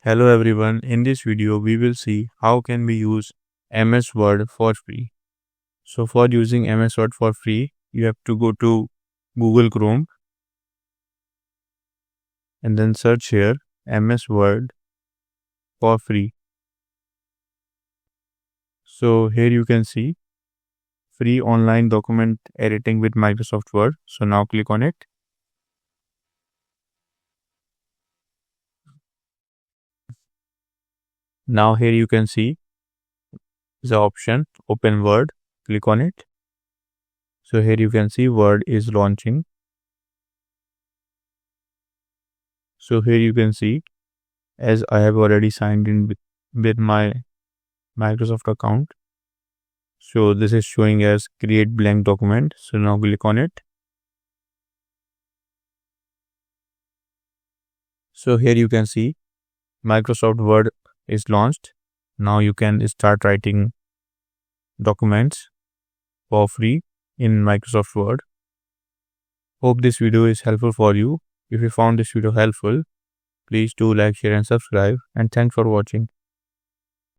Hello everyone, in this video we will see how can we use MS Word for free. So for using MS Word for free, you have to go to Google Chrome and then search here MS Word for free. So here you can see free online document editing with Microsoft Word. So now click on it. Now here you can see the option Open Word. Click on it. So here you can see Word is launching. So here you can see, as I have already signed in with my Microsoft account. So this is showing as create blank document. So now click on it. So here you can see Microsoft Word is launched. Now you can start writing documents for free in Microsoft Word. Hope this video is helpful for you. If you found this video helpful, please do like, share and subscribe, and thanks for watching.